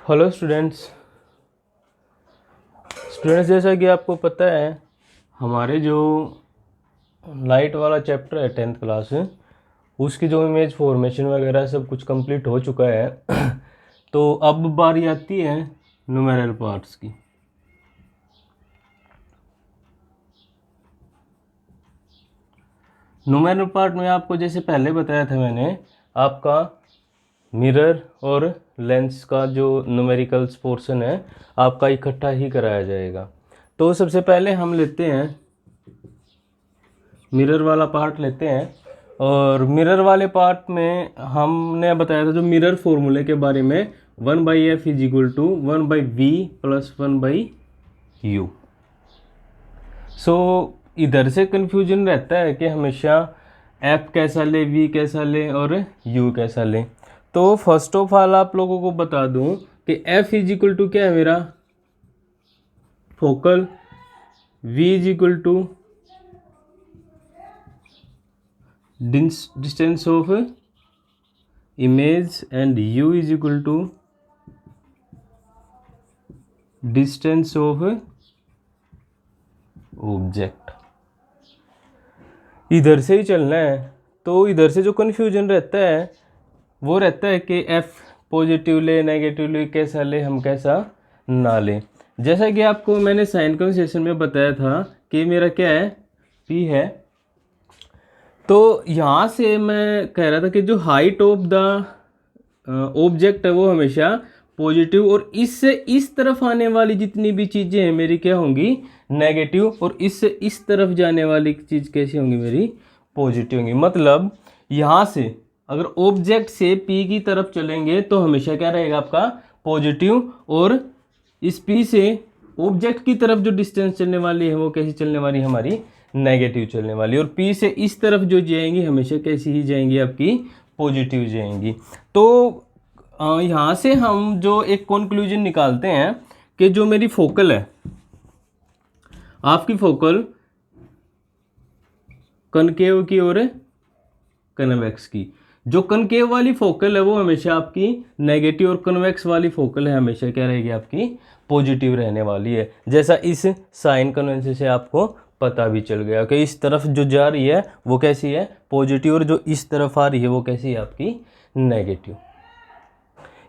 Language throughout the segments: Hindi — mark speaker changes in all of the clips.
Speaker 1: Hello students. जैसा कि आपको पता है, हमारे जो लाइट वाला चैप्टर है 10th क्लास में, उसकी जो इमेज फॉर्मेशन वगैरह सब कुछ कंप्लीट हो चुका है। तो अब बारी आती है न्यूमेरल पार्ट्स की। न्यूमेरल पार्ट में आपको जैसे पहले बताया था मैंने, आपका मिरर और लेंस का जो न्यूमेरिकल्स पोर्शन है आपका इकट्ठा ही कराया जाएगा। तो सबसे पहले हम लेते हैं मिरर वाला पार्ट लेते हैं, और मिरर वाले पार्ट में हमने बताया था जो मिरर फॉर्मूले के बारे में, 1/f is equal to 1/v plus 1/u। So इधर से कन्फ्यूजन रहता है कि हमेशा f कैसा ले, v कैसा ले और u कैसा ले। तो फर्स्ट ऑफ ऑल आप लोगों को बता दूं कि f इज इक्वल टू क्या है मेरा focal, v is equal to distance of image and u is equal to distance of object. इधर से ही चलना है। तो इधर से जो कन्फ्यूजन रहता है वो रहता है कि f पॉजिटिव ले, नेगेटिव ले, कैसा ले, हम कैसा ना ले। जैसा कि आपको मैंने साइन कन्वेंशन में बताया था कि मेरा क्या है, p है। तो यहाँ से मैं कह रहा था कि जो हाइट ऑफ द ऑब्जेक्ट है वो हमेशा पॉजिटिव, और इससे इस तरफ आने वाली जितनी भी चीज़ें हैं मेरी क्या होंगी, नेगेटिव, और इससे इस तरफ जाने वाली चीज़ कैसी होंगी, मेरी पॉजिटिव होंगी। मतलब यहाँ से अगर ऑब्जेक्ट से p की तरफ चलेंगे तो हमेशा क्या रहेगा आपका पॉजिटिव, और इस p से ऑब्जेक्ट की तरफ जो डिस्टेंस चलने वाली है वो कैसी चलने वाली है, हमारी नेगेटिव चलने वाली। और p से इस तरफ जो जाएंगी हमेशा कैसी ही जाएंगी, आपकी पॉजिटिव जाएंगी। तो यहाँ से हम जो एक कंक्लूजन निकालते हैं कि जो मेरी फोकल है, आपकी फोकल कनकेव की और कन्वेक्स की, जो कनकेव वाली फोकल है वो हमेशा आपकी नेगेटिव, और कन्वेक्स वाली फोकल है हमेशा क्या रहेगी, आपकी पॉजिटिव रहने वाली है। जैसा इस साइन कन्वेंशन से आपको पता भी चल गया कि इस तरफ जो जा रही है वो कैसी है, पॉजिटिव, और जो इस तरफ आ रही है वो कैसी है, आपकी नेगेटिव।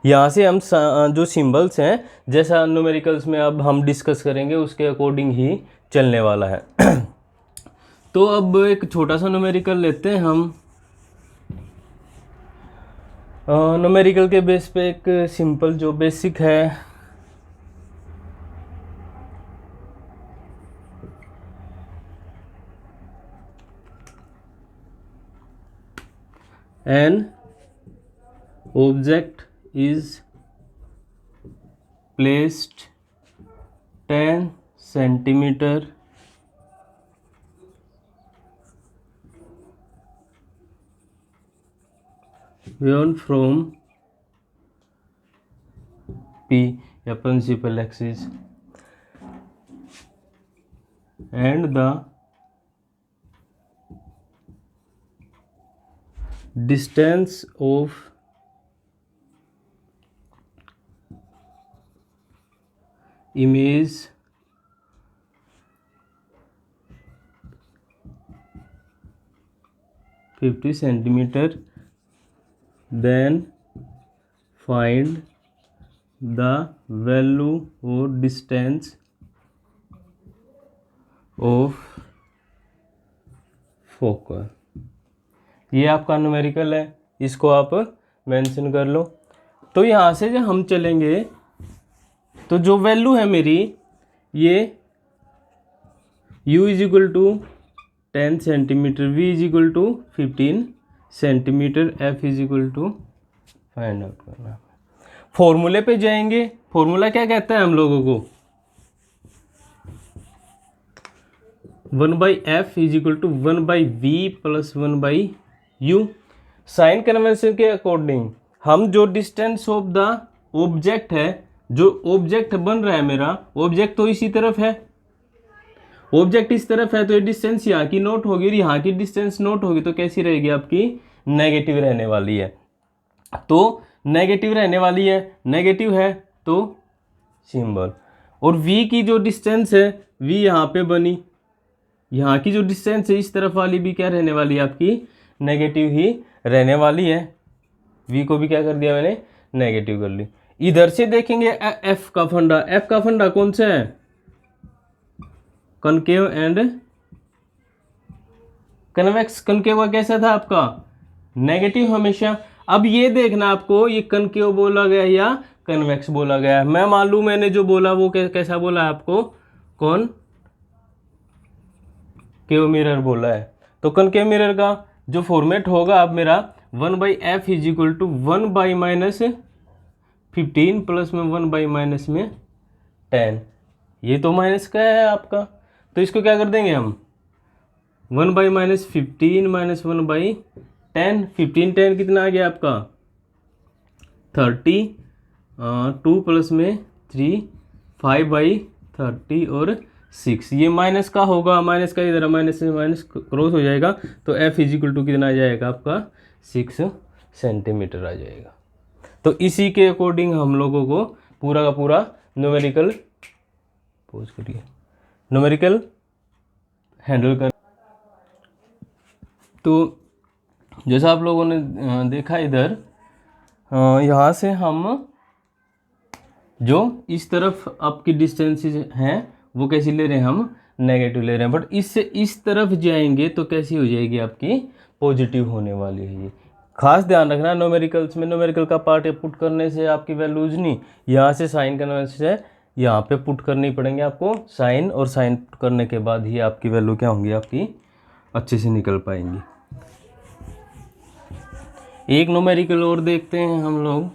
Speaker 1: यहाँ से हम जो सिंबल्स हैं, जैसा न्यूमेरिकल्स में अब हम डिस्कस करेंगे उसके अकॉर्डिंग ही चलने वाला है। तो अब एक छोटा सा न्यूमेरिकल लेते हैं हम। न्यूमेरिकल के बेस पे एक सिंपल जो बेसिक है, an object is placed 10 centimeter beyond from P, या principal axis, and the distance of image (50 centimeter), then find the value or distance of focal। ये आपका न्यूमेरिकल है, इसको आप मेंशन कर लो। तो यहाँ से जब हम चलेंगे तो जो वैल्यू है मेरी, ये u is equal to 10 centimetre, v is equal to 15 centimetre, f is equal to find out करना। फॉर्मूले पे जाएंगे। फॉर्मूला क्या कहता है हम लोगों को, 1/f is equal to 1/v plus 1/u। Sign convention के अकॉर्डिंग हम जो डिस्टेंस ऑफ द ऑब्जेक्ट है, जो ऑब्जेक्ट बन रहा है मेरा, ऑब्जेक्ट तो इसी तरफ है, ऑब्जेक्ट इस तरफ है, तो ये डिस्टेंस यहाँ की नोट होगी और यहाँ की डिस्टेंस नोट होगी, तो कैसी रहेगी आपकी नेगेटिव रहने वाली है। तो नेगेटिव रहने वाली है, नेगेटिव है तो सिंबल। और v की जो डिस्टेंस है, v यहाँ पे बनी, यहाँ की जो डिस्टेंस है इस तरफ वाली भी क्या रहने वाली है आपकी, नेगेटिव ही रहने वाली है। v को भी क्या कर दिया मैंने, नेगेटिव कर ली। इधर से देखेंगे f का फंडा, f का फंडा कौन सा है, कनकेव एंड कन्वेक्स। कनकेव का कैसा था आपका, नेगेटिव हमेशा। अब ये देखना आपको, ये कनकेव बोला गया या कन्वेक्स बोला गया। मैं मालूम मैंने जो बोला वो कैसा बोला है आपको, कौन केव मिरर बोला है। तो कनकेव मिरर का जो फॉर्मेट होगा अब मेरा 1/f is equal to 1/-15 plus में 1/-10। ये तो माइनस का है आपका, तो इसको क्या कर देंगे हम, 1/-15 माइनस 1/10। 15 10 कितना आ गया आपका 30, 2 प्लस में 3, 5/30 और 6। ये माइनस का होगा, माइनस का इधर माइनस से माइनस क्रॉस हो जाएगा, तो f इज इक्वल टू कितना आ जाएगा आपका 6 सेंटीमीटर आ जाएगा। तो इसी के अकॉर्डिंग हम लोगों को पूरा का पूरा न्यूमेरिकल, पोज करिए, न्यूमेरिकल हैंडल कर। तो जैसा आप लोगों ने देखा इधर, यहाँ से हम जो इस तरफ आपकी डिस्टेंसेस हैं वो कैसी ले रहे हैं, हम नेगेटिव ले रहे हैं। बट इससे इस तरफ जाएंगे तो कैसी हो जाएगी आपकी, पॉजिटिव होने वाली है। ये खास ध्यान रखना, न्यूमेरिकल्स में न्यूमेरिकल का पार्ट पुट करने से आपकी वैल्यूज नहीं, यहाँ से साइन कन्वेंशन से यहाँ पे पुट करनी पड़ेंगे आपको साइन, और साइन पुट करने के बाद ही आपकी वैल्यू क्या होंगी, आपकी अच्छे से निकल पाएंगी। एक न्यूमेरिकल और देखते हैं हम लोग।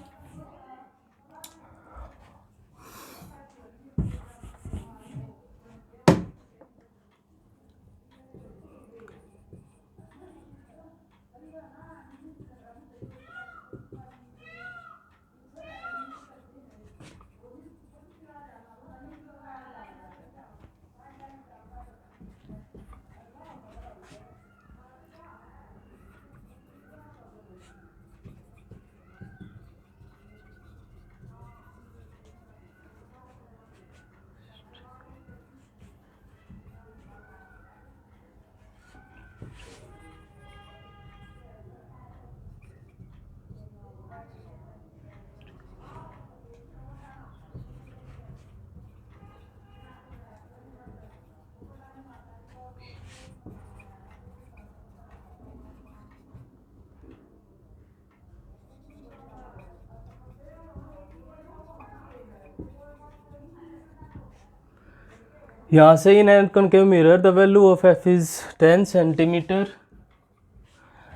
Speaker 1: यहाँ से in and concave mirror the value of f is 10 centimetre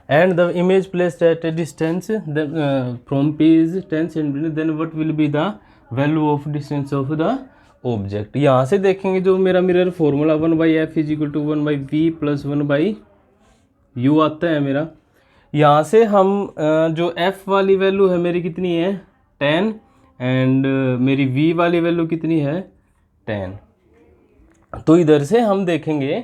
Speaker 1: and the image placed at a distance from P is 10 centimeter, then what will be the value of distance of the object। यहाँ से देखेंगे जो मेरा mirror formula 1/f is equal to 1/v plus 1/u आता है मेरा। यहाँ से हम जो f वाली वैल्यू है मेरी कितनी है 10, एंड मेरी v वाली वैल्यू कितनी है 10। तो इधर से हम देखेंगे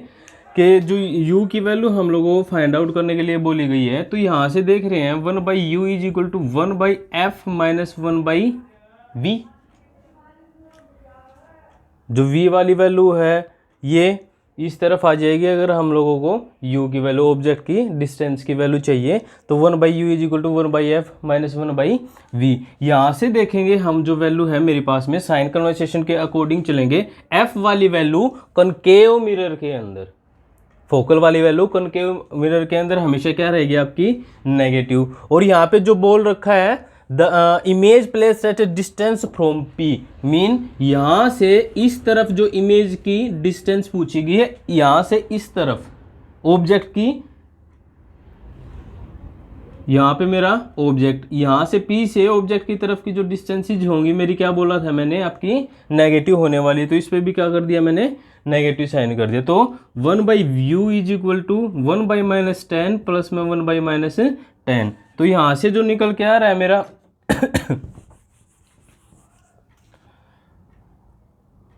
Speaker 1: कि जो u की वैल्यू हम लोगों को फाइंड आउट करने के लिए बोली गई है, तो यहाँ से देख रहे हैं 1/u is equal to 1/f minus 1/v। जो v वाली वैल्यू है ये इस तरफ आ जाएगी। अगर हम लोगों को u की वैल्यू, ऑब्जेक्ट की डिस्टेंस की वैल्यू चाहिए, तो 1/u is equal to 1/f minus 1/v। यहाँ से देखेंगे हम जो वैल्यू है मेरे पास में, साइन कन्वर्सेशन के अकॉर्डिंग चलेंगे। f वाली वैल्यू कनकेव मिरर के अंदर, फोकल वाली वैल्यू कनकेव मिरर के अंदर हमेशा क्या रहेगी आपकी, नेगेटिव। और यहाँ पे जो बोल रखा है the image place at A distance from P, mean यहाँ से इस तरफ जो इमेज की डिस्टेंस पूछी गई है, यहाँ से इस तरफ ऑब्जेक्ट की, यहाँ पे मेरा ऑब्जेक्ट, यहाँ से P से ऑब्जेक्ट की तरफ की जो डिस्टेंसेज होंगी मेरी, क्या बोला था मैंने, आपकी नेगेटिव होने वाली है। तो इस पे भी क्या कर दिया मैंने, नेगेटिव साइन कर दिया। तो 1/u is equal to 1/-10 plus में 1/-10। तो यहाँ से जो निकल के आ रहा है मेरा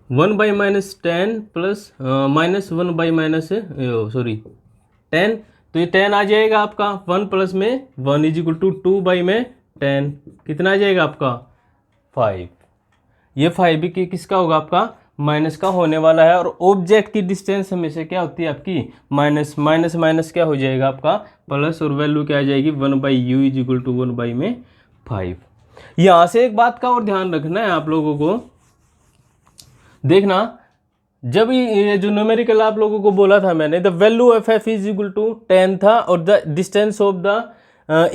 Speaker 1: 1/-10 प्लस माइनस 1/-10 तो ये 10 आ जाएगा आपका, 1 प्लस में 1 इज इक्वल टू 2 बाई में 10, कितना आ जाएगा आपका 5। ये 5 भी किसका होगा आपका माइनस का होने वाला है। और ऑब्जेक्ट की डिस्टेंस हमेशा क्या होती है आपकी माइनस, माइनस माइनस क्या हो जाएगा आपका प्लस, और वैल्यू क्या आ जाएगी 1 by u is equal to 1 by में 5। यहाँ से एक बात का और ध्यान रखना है आप लोगों को, देखना जब ये जो न्यूमेरिकल आप लोगों को बोला था मैंने, the value of F is equal to 10 था, और the distance of the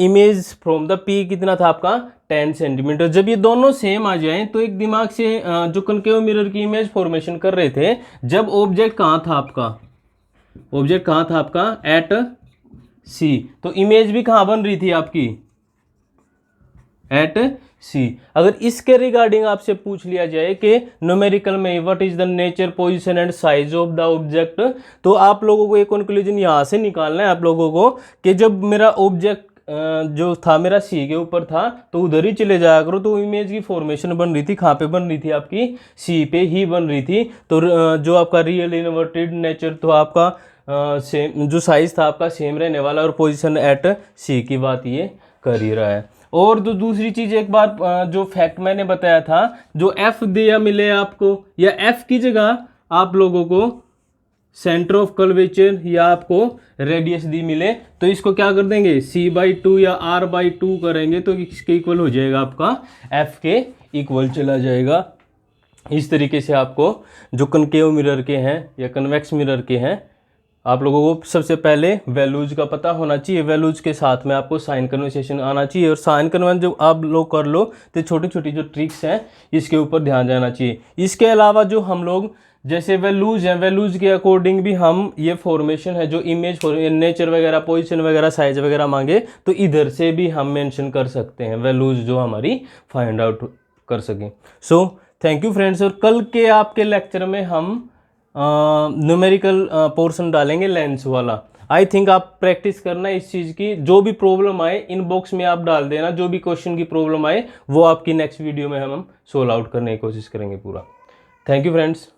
Speaker 1: image from the P कितना था आपका 10 सेंटीमीटर। जब ये दोनों सेम आ जाएं तो एक दिमाग से जो कनकेव मिरर की इमेज फॉर्मेशन कर रहे थे, जब ऑब्जेक्ट कहाँ था आपका, ऑब्जेक्ट कहाँ था आपका एट सी, तो इमेज भी कहाँ बन रही थी आपकी एट सी। अगर इसके रिगार्डिंग आपसे पूछ लिया जाए कि न्यूमेरिकल में what is the nature, position and size of the object, तो आप लोगों को एक कंक्लूजन यहाँ से निकालना है आप लोगों को कि जब मेरा ऑब्जेक्ट जो था मेरा सी के ऊपर था तो उधर ही चले जाया करो, तो इमेज की फॉर्मेशन बन रही थी कहाँ पे बन रही थी आपकी सी पे ही बन रही थी। तो जो आपका रियल इन्वर्टेड नेचर तो आपका सेम, जो साइज था आपका सेम रहने वाला, और पोजीशन एट सी की बात ये कर ही रहा है। और जो दूसरी चीज़ एक बार जो फैक्ट मैंने बताया था, जो एफ दिया मिले आपको, या एफ की जगह आप लोगों को सेंटर ऑफ कर्वेचर या आपको रेडियस दी मिले, तो इसको क्या कर देंगे c/2 या r/2 करेंगे, तो इसके इक्वल हो जाएगा आपका f के इक्वल चला जाएगा। इस तरीके से आपको जो कनकेव मिरर के हैं या कन्वेक्स मिरर के हैं, आप लोगों को सबसे पहले वैल्यूज का पता होना चाहिए, वैल्यूज के साथ में आपको साइन कन्वर्सेशन आना चाहिए, और साइन कन्वेंशन जो आप लोग कर लो तो छोटी छोटी जो ट्रिक्स हैं इसके ऊपर ध्यान देना चाहिए। इसके अलावा जो हम लोग जैसे वैल्यूज हैं, वैल्यूज के अकॉर्डिंग भी हम ये फॉर्मेशन है जो इमेज नेचर वगैरह, पोजीशन वगैरह, साइज वगैरह मांगे तो इधर से भी हम मेंशन कर सकते हैं वैल्यूज जो हमारी फाइंड आउट कर सकें। सो थैंक यू फ्रेंड्स, और कल के आपके लेक्चर में हम न्यूमेरिकल पोर्शन डालेंगे लेंस वाला। आई थिंक आप प्रैक्टिस करना इस चीज़ की, जो भी प्रॉब्लम आए इनबॉक्स में आप डाल देना, जो भी क्वेश्चन की प्रॉब्लम आए वो आपकी नेक्स्ट वीडियो में हम सोल्व आउट करने की कोशिश करेंगे पूरा। Thank you friends.